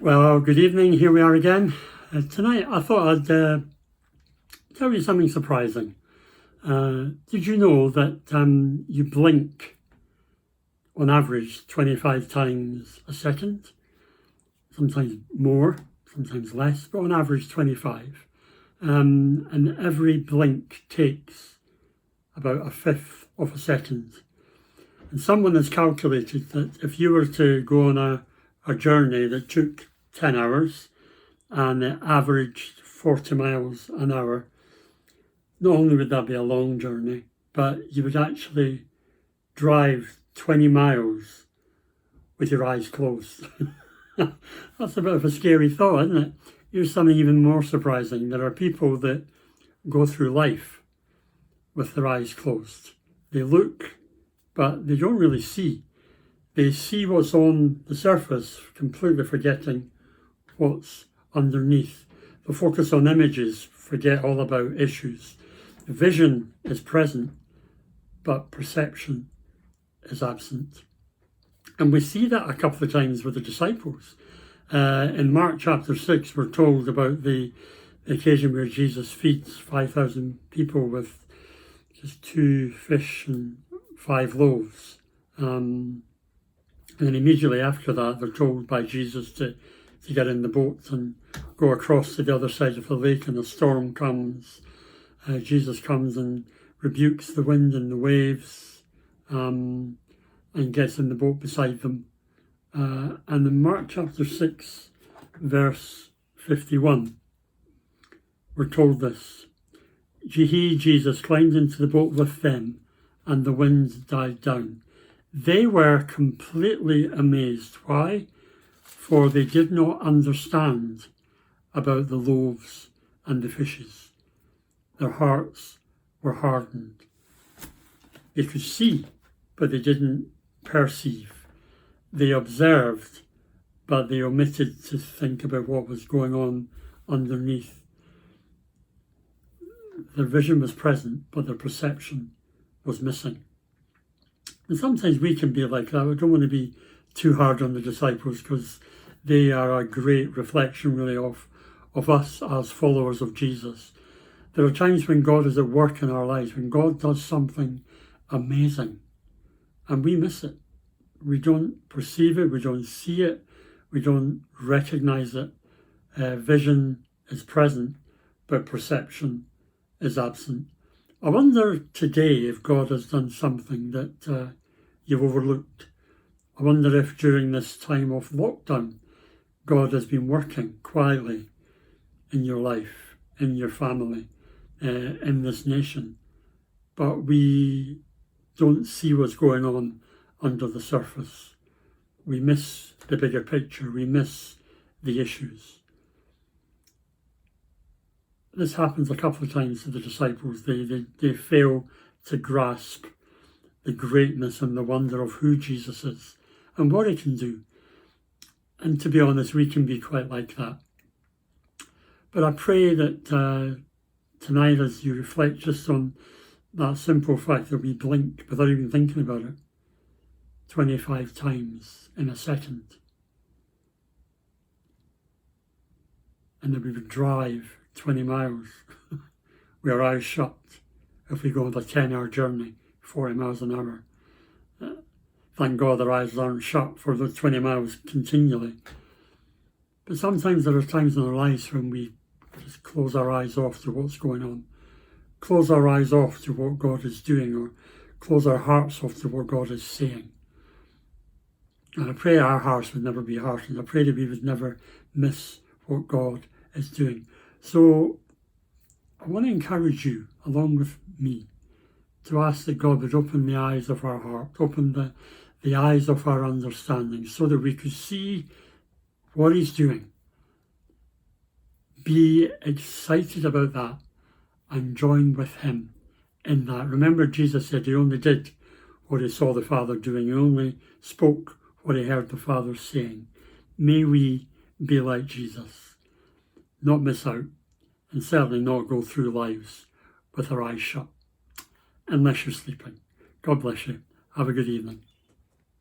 Well, good evening. Here we are again. Tonight I thought I'd tell you something surprising. Did you know that you blink on average 25 times a second? Sometimes more, sometimes less, but on average 25. And every blink takes about a fifth of a second. And someone has calculated that if you were to go on a journey that took 10 hours and it averaged 40 miles an hour, not only would that be a long journey, but you would actually drive 20 miles with your eyes closed. That's a bit of a scary thought, isn't it? Here's something even more surprising. There are people that go through life with their eyes closed. They look, but they don't really see. They see what's on the surface, completely forgetting what's underneath. They focus on images, forget all about issues. Vision is present, but perception is absent. And we see that a couple of times with the disciples. In Mark chapter 6, we're told about the occasion where Jesus feeds 5,000 people with just 2 fish and 5 loaves. And then immediately after that, they're told by Jesus to get in the boat and go across to the other side of the lake, and a storm comes. Jesus comes and rebukes the wind and the waves, and gets in the boat beside them. And in Mark chapter 6, verse 51, we're told this. He, Jesus, climbed into the boat with them, and the wind died down. They were completely amazed. Why? For they did not understand about the loaves and the fishes. Their hearts were hardened. They could see, but they didn't perceive. They observed, but they omitted to think about what was going on underneath. Their vision was present, but their perception was missing. And sometimes we can be like that. I don't want to be too hard on the disciples, because they are a great reflection really of us as followers of Jesus. There are times when God is at work in our lives, when God does something amazing, and we miss it. We don't perceive it, we don't see it, we don't recognize it. Vision is present, but perception is absent. I wonder today if God has done something that you've overlooked. I wonder if during this time of lockdown, God has been working quietly in your life, in your family, in this nation. But we don't see what's going on under the surface. We miss the bigger picture. We miss the issues. This happens a couple of times to the disciples. They fail to grasp the greatness and the wonder of who Jesus is and what he can do. And to be honest, we can be quite like that. But I pray that tonight, as you reflect just on that simple fact that we blink without even thinking about it 25 times in a second, and that we would drive 20 miles with our eyes shut if we go on a 10-hour journey, 40 miles an hour. Thank God our eyes aren't shut for those 20 miles continually. But sometimes there are times in our lives when we just close our eyes off to what's going on, close our eyes off to what God is doing, or close our hearts off to what God is saying. And I pray our hearts would never be hardened. I pray that we would never miss what God is doing. So I want to encourage you, along with me, to ask that God would open the eyes of our heart, open the eyes of our understanding, so that we could see what he's doing. Be excited about that and join with him in that. Remember, Jesus said he only did what he saw the Father doing. He only spoke what he heard the Father saying. May we be like Jesus, not miss out, and certainly not go through lives with our eyes shut, unless you're sleeping. God bless you. Have a good evening.